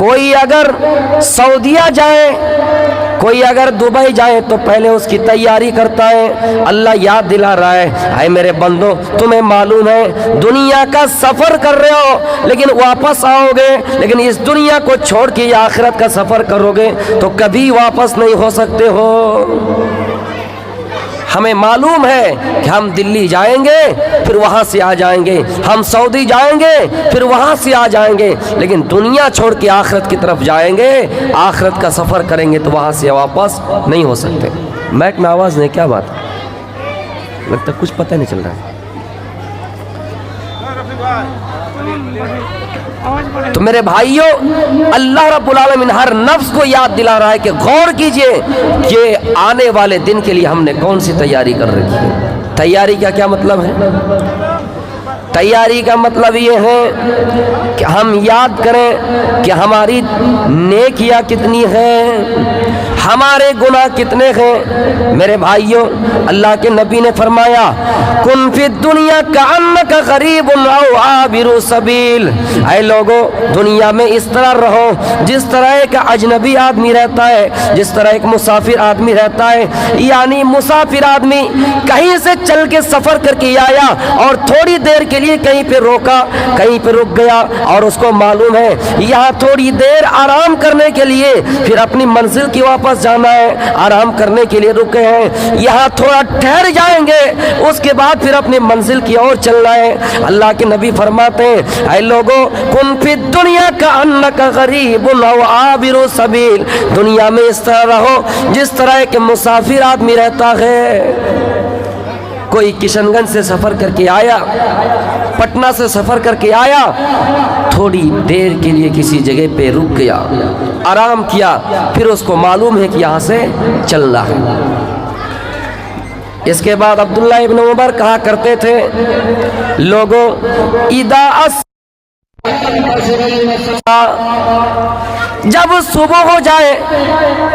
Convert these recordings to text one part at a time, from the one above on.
کوئی اگر سعودیہ جائے، کوئی اگر دبئی جائے تو پہلے اس کی تیاری کرتا ہے۔ اللہ یاد دلا رہا ہے، اے میرے بندو تمہیں معلوم ہے دنیا کا سفر کر رہے ہو لیکن واپس آؤ گے، لیکن اس دنیا کو چھوڑ کے یہ آخرت کا سفر کرو گے تو کبھی واپس نہیں ہو سکتے ہو۔ ہمیں معلوم ہے کہ ہم دلی جائیں گے پھر وہاں سے آ جائیں گے، ہم سعودی جائیں گے پھر وہاں سے آ جائیں گے، لیکن دنیا چھوڑ کے آخرت کی طرف جائیں گے، آخرت کا سفر کریں گے تو وہاں سے واپس نہیں ہو سکتے۔ مائک میں آواز نہیں، کیا بات ہے؟ لگتا کچھ پتہ نہیں چل رہا ہے۔ تو میرے بھائیوں، اللہ رب العالمین ہر نفس کو یاد دلا رہا ہے کہ غور کیجئے کہ آنے والے دن کے لیے ہم نے کون سی تیاری کر رکھی ہے۔ تیاری کا کیا مطلب ہے؟ تیاری کا مطلب یہ ہے کہ ہم یاد کریں کہ ہماری نیکیاں کتنی ہیں، ہمارے گناہ کتنے ہیں۔ میرے بھائیوں، اللہ کے نبی نے فرمایا کن فی الدنیا کأنک غریب او عابر سبیل، اے لوگو دنیا میں اس طرح رہو جس طرح ایک اجنبی آدمی رہتا ہے، جس طرح ایک مسافر آدمی رہتا ہے۔ یعنی مسافر آدمی کہیں سے چل کے سفر کر کے آیا اور تھوڑی دیر کے لیے کہیں پہ روکا، کہیں پہ رک گیا اور اس کو معلوم ہے یہاں تھوڑی دیر آرام کرنے کے لیے پھر اپنی منزل کی واپس جانا ہے، آرام کرنے کے لیے رکے ہیں، یہاں تھوڑا ٹھہر جائیں گے اس کے بعد پھر اپنی منزل کی اور چلنا ہے۔ اللہ کے نبی فرماتے ہیں اے لوگو کن فی الدنیا کأنک غریب او عابر سبیل، دنیا میں اس طرح رہو جس طرح ایک مسافر آدمی رہتا ہے۔ کوئی کشن گنج سے سفر کر کے آیا، پٹنہ سے سفر کر کے آیا، تھوڑی دیر کے لیے کسی جگہ پہ رک گیا، آرام کیا، پھر اس کو معلوم ہے کہ یہاں سے چلنا ہے۔ اس کے بعد عبداللہ ابن عمر کہا کرتے تھے لوگوں اذا جب صبح ہو جائے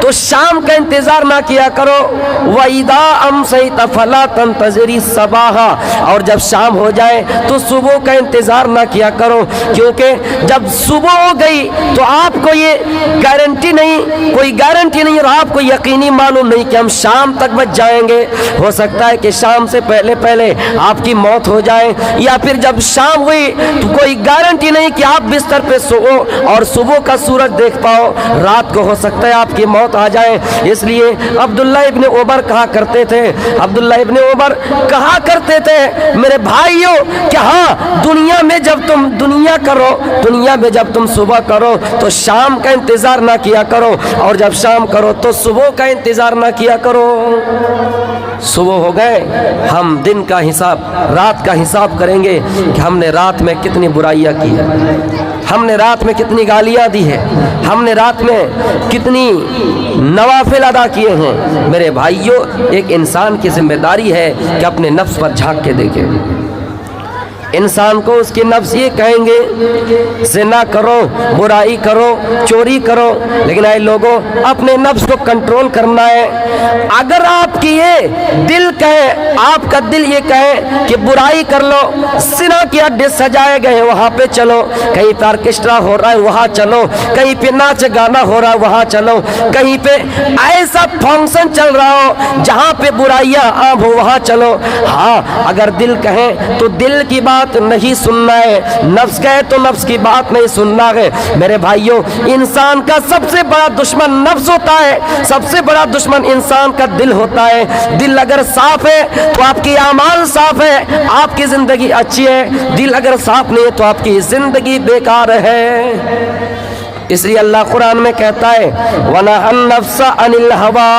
تو شام کا انتظار نہ کیا کرو، وَإِذَا أَمْسَيْتَ فَلَا تَنْتَظِرِ الصَّبَاحَ، اور جب شام ہو جائے تو صبح کا انتظار نہ کیا کرو، کیونکہ جب صبح ہو گئی تو آپ کو یہ گارنٹی نہیں، کوئی گارنٹی نہیں اور آپ کو یقینی معلوم نہیں کہ ہم شام تک بچ جائیں گے۔ ہو سکتا ہے کہ شام سے پہلے پہلے آپ کی موت ہو جائے، یا پھر جب شام ہوئی تو کوئی گارنٹی نہیں کہ آپ بستر پہ سو اور صبح کا سورج دیکھ پاؤ، رات کو ہو سکتا ہے آپ کی موت آ جائے۔ اس لیے عبداللہ ابن عمر کہا کرتے تھے، عبداللہ ابن عمر کہا کرتے تھے میرے بھائیوں کہ ہاں دنیا میں جب تم دنیا کرو، دنیا میں جب تم صبح کرو تو شام کا انتظار نہ کیا کرو، اور جب شام کرو تو صبح کا انتظار نہ کیا کرو۔ صبح ہو گئے ہم دن کا حساب، رات کا حساب کریں گے کہ ہم نے رات میں کتنی برائیاں کی ہے، ہم نے رات میں کتنی گالیاں دی ہے، ہم نے رات میں کتنی نوافل ادا کیے ہیں۔ میرے بھائیوں، ایک انسان کی ذمہ داری ہے کہ اپنے نفس پر جھانک کے دیکھے۔ انسان کو اس کے نفس یہ کہیں گے زنا کرو، برائی کرو، چوری کرو، لیکن اے لوگوں اپنے نفس کو کنٹرول کرنا ہے۔ اگر آپ کی یہ دل کہے، آپ کا دل یہ کہے کہ برائی کر لو، زنا کے اڈے سجائے گئے ہیں وہاں پہ چلو، کہیں پہ آرکیسٹرا ہو رہا ہے وہاں چلو، کہیں پہ ناچ گانا ہو رہا ہے وہاں چلو، کہیں پہ ایسا فنکشن چل رہا ہو جہاں پہ برائیاں عام ہو وہاں چلو۔ ہاں اگر دل کہے تو دل کی بات نہیں سننا ہے، نفس کہے تو نفس کی بات نہیں سننا ہے۔ میرے بھائیوں، انسان کا سب سے بڑا دشمن نفس ہوتا ہے، سب سے بڑا دشمن انسان کا دل ہوتا ہے۔ دل اگر صاف ہے تو آپ کی اعمال صاف ہے، آپ کی زندگی اچھی ہے، دل اگر صاف نہیں ہے تو آپ کی زندگی بیکار ہے۔ اس لیے اللہ قرآن میں کہتا ہے وَنَهَى النَّفْسَ عَنِ الْهَوَىٰ،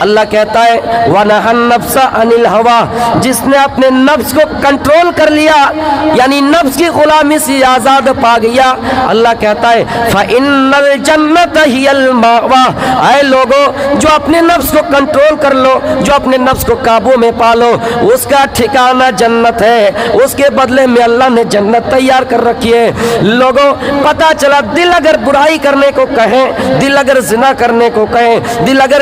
اللہ کہتا ہے وَنَهَى النَّفْسَ عَنِ الْهَوَىٰ، جس نے اپنے نفس کو کنٹرول کر لیا، یعنی نفس کی غلامی سے آزاد پا گیا، اللہ کہتا ہے فَإِنَّ الْجَنَّةَ هِيَ الْمَأْوَىٰ، اے لوگوں جو اپنے نفس کو کنٹرول کر لو، جو اپنے نفس کو قابو میں پالو، اس کا ٹھکانہ جنت ہے، اس کے بدلے میں اللہ نے جنت تیار کر رکھی ہے۔ لوگوں پتہ چلا دل اگر برائی کرنے کو کہیں، دل اگر زنا کرنے کو کہیں، دل اگر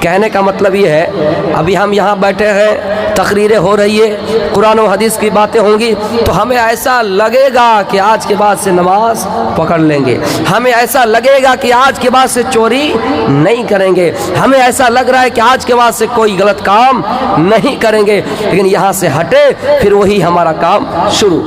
کہنے کا مطلب یہ ہے ابھی ہم یہاں بیٹھے ہیں، تقریریں ہو رہی ہے، قرآن و حدیث کی باتیں ہوں گی تو ہمیں ایسا لگے گا کہ آج کے بعد سے نماز پکڑ لیں گے، ہمیں ایسا لگے گا کہ آج کے بعد سے چوری نہیں کریں گے، ہمیں ایسا لگ رہا ہے کہ آج کے بعد سے کوئی غلط کام نہیں کریں گے، لیکن یہاں سے ہٹے پھر وہی ہمارا کام شروع۔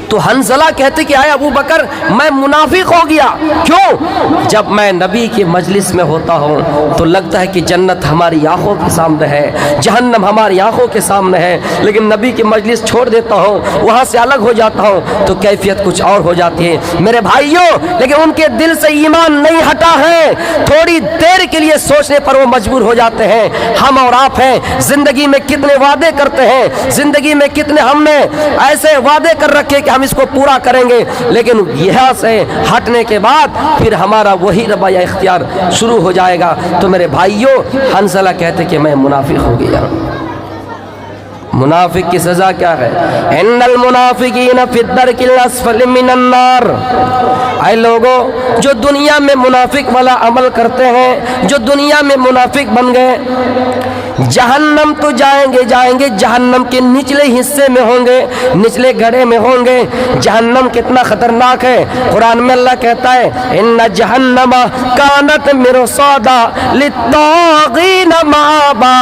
تو حنظلہ کہتے کہ آئے ابو بکر میں منافق ہو گیا، کیوں؟ جب میں نبی کی مجلس میں ہوتا ہوں تو لگتا ہے کہ جنت ہماری آنکھوں کے سامنے ہے، جہنم ہماری آنکھوں کے سامنے ہے، لیکن نبی کی مجلس چھوڑ دیتا ہوں، وہاں سے الگ ہو جاتا ہوں تو کیفیت کچھ اور ہو جاتی ہے میرے بھائیوں۔ لیکن ان کے دل سے ایمان نہیں ہٹا ہے، تھوڑی دیر کے لیے سوچنے پر وہ مجبور ہو جاتے ہیں۔ ہم اور آپ ہیں، زندگی میں کتنے وعدے کرتے ہیں، زندگی میں کتنے ہم نے ایسے وعدے کر رکھے کہ ہم اس کو پورا کریں گے، لیکن یہاں سے ہٹنے کے بعد پھر ہمارا وہی رویہ اختیار شروع ہو جائے گا۔ تو میرے بھائیوں حنظلہ کہتے کہ میں منافق ہو گیا۔ منافق کی سزا کیا ہے؟ ان المنافقین فی الدرک الاسفل من النار۔ اے لوگوں جو دنیا میں منافق والا عمل کرتے ہیں، جو دنیا میں منافق بن گئے، جہنم تو جائیں گے جہنم کے نچلے حصے میں ہوں گے، نچلے گڑھے میں ہوں گے۔ جہنم کتنا خطرناک ہے، قرآن میں اللہ کہتا ہے ان جہنم کانت مرصادا للطاغین مآبا۔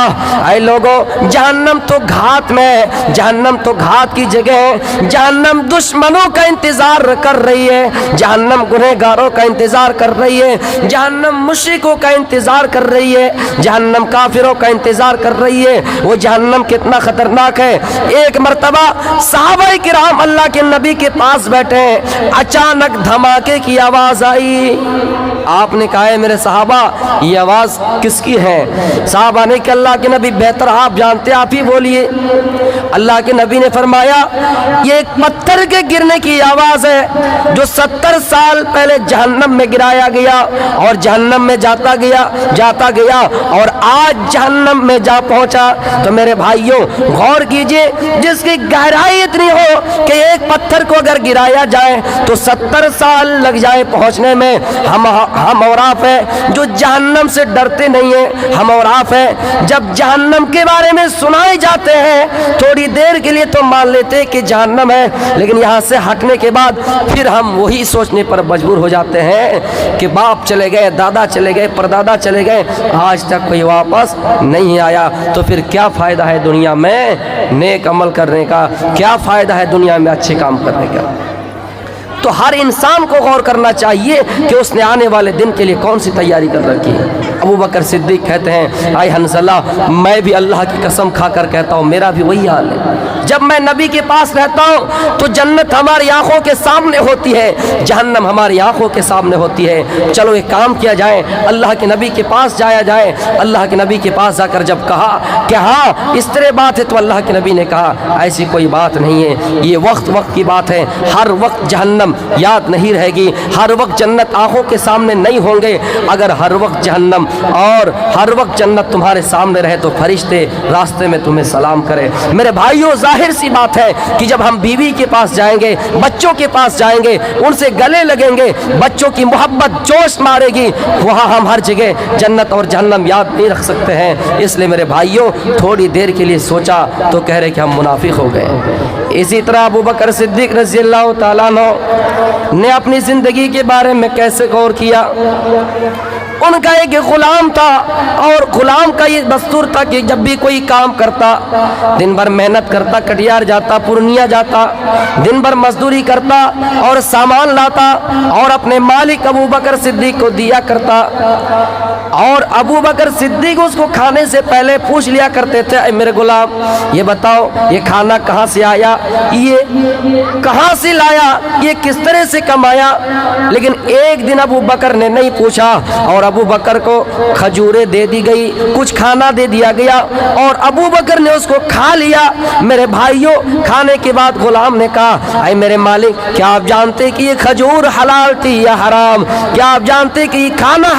اے لوگوں جہنم تو گھات میں ہے، جہنم تو گھات کی جگہ ہے، جہنم دشمنوں کا انتظار کر رہی ہے، جہنم گنہگاروں کا انتظار کر رہی ہے، جہنم مشرکوں کا انتظار کر رہی ہے، جہنم کافروں کا انتظار کر رہی ہے۔ وہ جہنم کتنا خطرناک ہے۔ ایک مرتبہ صحابہ کرام اللہ کے نبی کے پاس بیٹھے ہیں، اچانک دھماکے کی آواز آئی۔ آپ نے کہا ہے میرے صحابہ یہ آواز کس کی ہے؟ صحابہ نے کہ اللہ کے نبی بہتر آپ جانتے، آپ ہی بولیے۔ اللہ کے نبی نے فرمایا یہ ایک پتھر کے گرنے کی آواز ہے جو 70 سال پہلے جہنم میں گرایا گیا اور جہنم میں جاتا گیا اور آج جہنم میں جا پہنچا۔ تو میرے بھائیوں غور کیجئے، جس کی گہرائی اتنی ہو کہ ایک پتھر کو اگر گرایا جائے تو 70 سال لگ جائے پہنچنے میں، ہم اور آپ ہیں جو جہنم سے ڈرتے نہیں ہیں، ہم اور آپ ہیں جب جہنم کے بارے میں سنائے جاتے ہیں تھوڑی دیر کے لیے تو مان لیتے کہ جہنم ہے، لیکن یہاں سے ہٹنے کے بعد پھر ہم وہی سوچنے پر مجبور ہو جاتے ہیں کہ باپ چلے گئے، دادا چلے گئے، پردادا چلے گئے، آج تک کوئی واپس نہیں آیا، تو پھر کیا فائدہ ہے دنیا میں نیک عمل کرنے کا، کیا فائدہ ہے دنیا میں اچھے کام کرنے کا؟ تو ہر انسان کو غور کرنا چاہیے کہ اس نے آنے والے دن کے لیے کون سی تیاری کر رکھی ہے۔ ابو بکر صدیق کہتے ہیں اے حنظلہ میں بھی اللہ کی قسم کھا کر کہتا ہوں میرا بھی وہی حال ہے، جب میں نبی کے پاس رہتا ہوں تو جنت ہماری آنکھوں کے سامنے ہوتی ہے، جہنم ہماری آنکھوں کے سامنے ہوتی ہے۔ چلو ایک کام کیا جائے، اللہ کے نبی کے پاس جایا جائے۔ اللہ کے نبی کے پاس جا کر جب کہا کہ ہاں اس طرح بات ہے تو اللہ کے نبی نے کہا ایسی کوئی بات نہیں ہے، یہ وقت کی بات ہے، ہر وقت جہنم یاد نہیں رہے گی، ہر وقت جنت آنکھوں کے سامنے نہیں ہوں گے۔ اگر ہر وقت جہنم اور ہر وقت جنت تمہارے سامنے رہے تو فرشتے راستے میں تمہیں سلام کرے۔ میرے بھائیوں ظاہر سی بات ہے کہ جب ہم بیوی کے پاس جائیں گے، بچوں کے پاس جائیں گے، ان سے گلے لگیں گے، بچوں کی محبت جوش مارے گی، وہاں ہم ہر جگہ جنت اور جہنم یاد نہیں رکھ سکتے ہیں۔ اس لیے میرے بھائیوں تھوڑی دیر کے لیے سوچا تو کہہ رہے کہ ہم منافق ہو گئے۔ اسی طرح ابو بکر صدیق رضی اللہ تعالیٰ عنہ نے اپنی زندگی کے بارے میں کیسے غور کیا۔ ان کا ایک غلام تھا اور غلام کا یہ دستور تھا کہ جب بھی کوئی کام کرتا، دن بھر محنت کرتا، کٹیار جاتا، پورنیا جاتا، دن بھر مزدوری کرتا اور سامان لاتا اور اپنے مالک ابو بکر صدیق کو دیا کرتا، اور ابو بکر صدیق اس کو کھانے سے پہلے پوچھ لیا کرتے تھے اے میرے غلام یہ بتاؤ یہ کھانا کہاں سے آیا، یہ کہاں سے لایا، یہ کس طرح سے کمایا۔ لیکن ایک دن ابو بکر نے نہیں پوچھا اور ابو بکر کو کھجوریں دے دی گئی، کچھ کھانا دے دیا گیا اور ابو بکر نے اس کو کھا لیا۔ میرے بھائیوں کھانے کے بعد غلام نے کہا اے میرے مالک کیا آپ جانتے کہ یہ کھجور حلال تھی یا حرام، کیا آپ جانتے کہ یہ کھانا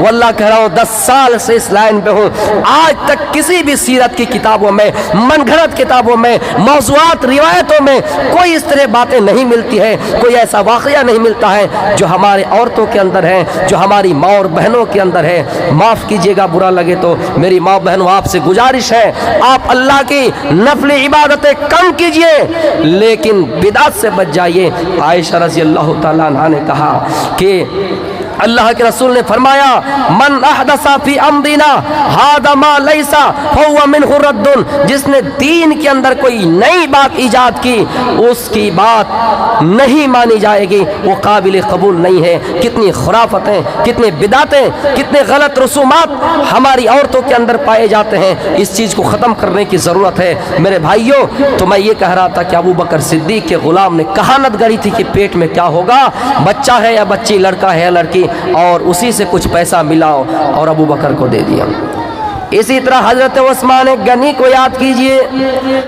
واللہ کہہ رہا ہوں 10 سال سے اس لائن پہ ہوں, آج تک کسی بھی سیرت کی کتابوں میں, من گھڑت کتابوں میں, موضوعات روایتوں میں کوئی اس طرح باتیں نہیں ملتی ہے, کوئی ایسا واقعہ نہیں ملتا ہے جو ہمارے عورتوں کے اندر ہے, جو ہماری ماں اور بہنوں کے اندر ہے. معاف کیجیے گا برا لگے تو, میری ماں بہنوں آپ سے گزارش ہے, آپ اللہ کی نفل عبادتیں کم کیجئے لیکن بدعت سے بچ جائیے. عائشہ رضی اللہ تعالیٰ عنہ نے کہا کہ اللہ کے رسول نے فرمایا من احدث فی امرنا ھذا ما لیس فهو منہ رد, جس نے دین کے اندر کوئی نئی بات ایجاد کی اس کی بات نہیں مانی جائے گی, وہ قابل قبول نہیں ہے. کتنی خرافتیں, کتنے بدعتیں, کتنے غلط رسومات ہماری عورتوں کے اندر پائے جاتے ہیں. اس چیز کو ختم کرنے کی ضرورت ہے میرے بھائیوں. تو میں یہ کہہ رہا تھا کہ ابو بکر صدیق کے غلام نے کہانت گڑی تھی کہ پیٹ میں کیا ہوگا, بچہ ہے یا بچی, لڑکا ہے یا لڑکی, اور اسی سے کچھ پیسہ ملا اور ابو بکر کو دے دیا. اسی طرح حضرت عثمان غنی کو یاد کیجئے,